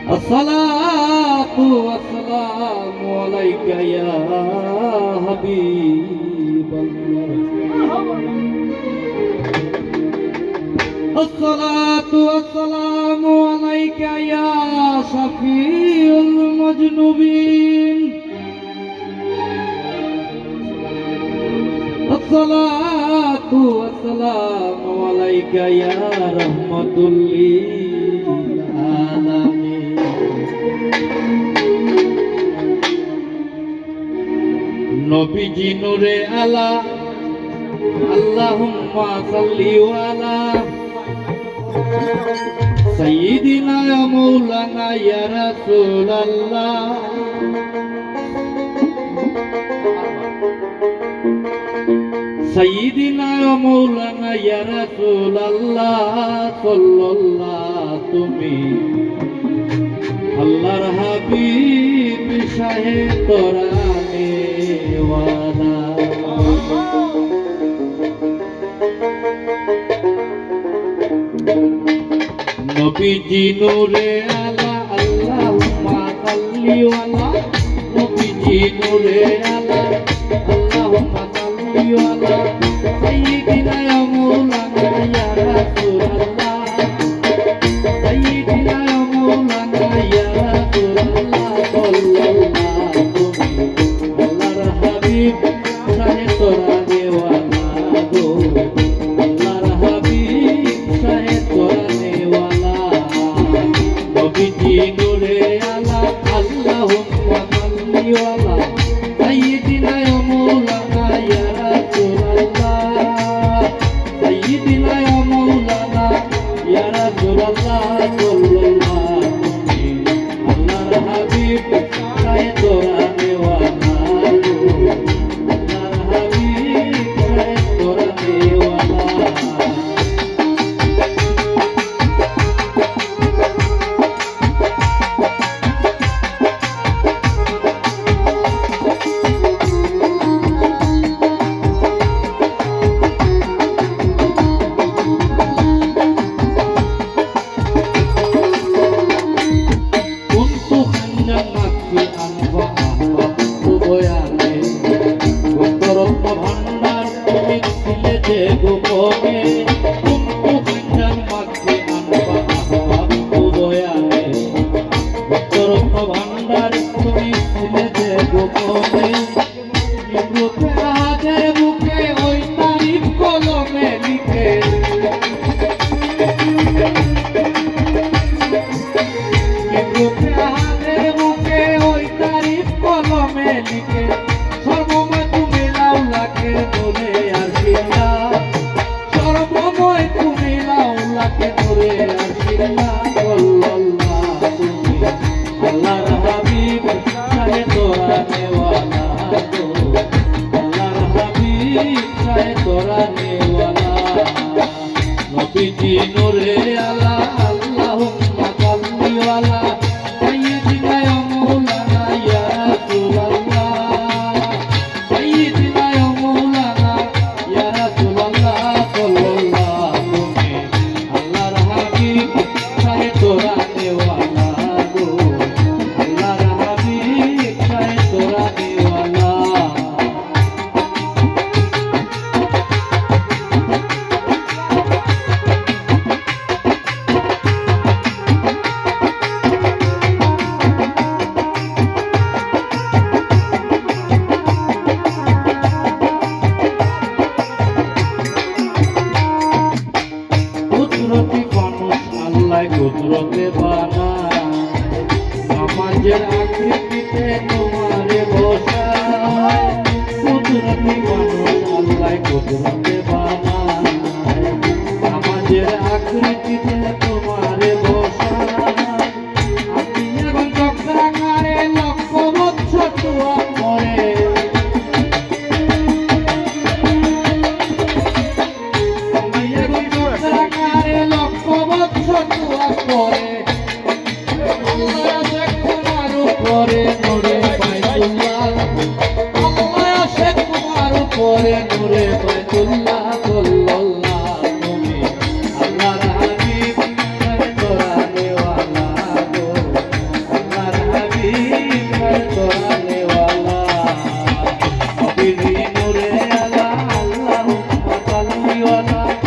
الصلاة والسلام عليك يا حبيب الله. الصلاة والسلام عليك يا شفيع المذنبين. الصلاة والسلام عليك يا رحمة للعالمين. নবীজি নূরে আলা আল্লাহুম্মা সাল্লি আলা সাইয়্যিদিনা ইয়া মাওলানা ইয়া রাসূলুল্লাহ। সাইয়্যিদিনা ইয়া মাওলানা ইয়া রাসূলুল্লাহ সাল্লাল্লাহ। তুমি আল্লাহর হাবিব শাহে তোরানে ওয়ালা। নবীজি নূরে আলা আল্লাহুম্মা সাল্লি আলা। নবীজি নূরে আলা আল্লাহুম্মা সাল্লি আলা সাইয়্যিদিনা ইয়া মাওলানা ইয়া রাসূলুল্লাহ। সাইয়্যিদিনা ইয়া মাওলানা ইয়া রাসূলুল্লাহ সাল্লাল্লাহ। তুমি আল্লাহর হাবিব শাহে তোরানে ওয়ালা গো। আল্লাহর হাবিব শাহে তোরানে ওয়ালা। নবীজি নূরে আলা আল্লাহুম্মা সাল্লি আলা সাইয়্যিদিনা ইয়া মাওলানা ইয়া রাসূলুল্লাহ। সাইয়্যিদিনা ইয়া মাওলানা ইয়া রাসূলুল্লাহ সাল্লাল্লাহ। তুমি আল্লাহর হাবিব শাহে তোরানে ওয়ালা গো। আল্লাহর হাবিব শাহে তোরানে ওয়ালা। নবীজি নূরে আলা আল্লাহুম্মা সাল্লি আলা সাইয়্যিদিনা ইয়া মাওলানা ইয়া রাসূলুল্লাহ। সাইয়্যিদিনা ইয়া মাওলানা ইয়া রাসূলুল্লাহ সাল্লাল্লাহ। তুমি আল্লাহর হাবিব শাহে তোরানে ওয়ালা গো। আল্লাহর হাবিব শাহে তোরানে ওয়ালা। কুদরতে বানায় সমাজের আকৃতিতে তোমারে বসায়। কুদরতি মানুষ আল্লাহ কুদরতে বানায় সমাজের আকৃতিতে তোমারে বসায়। আপনি এখন চক্রাকারে লক্ষ বছর দোয়া করে। আপনি এখন চক্রাকারে লক্ষ বছর দোয়া করে। আল্লাহ আছে তোমার উপরে নূরে বাইতুল্লাহ। আল্লাহ আছে তোমার উপরে নূরে বাইতুল্লাহ সাল্লাল্লাহ। তুমি আল্লাহর হাবিব না